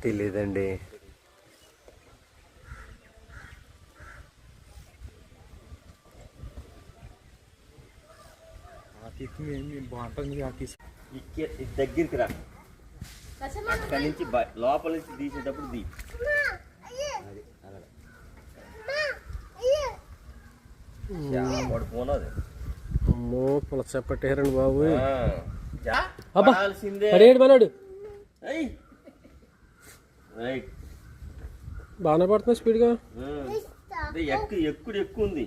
తెలీదండి. బాగుంటుంది దగ్గరికి రా, అక్కడి నుంచి లోపల నుంచి తీసేటప్పుడు దీ. పడిపోనది. అమ్మో పులస పట్టేరండి బాబు. పడాల్సిందే. మనోడు బాగానే పడుతున్నా స్పీడ్గా. ఎక్కువ ఉంది.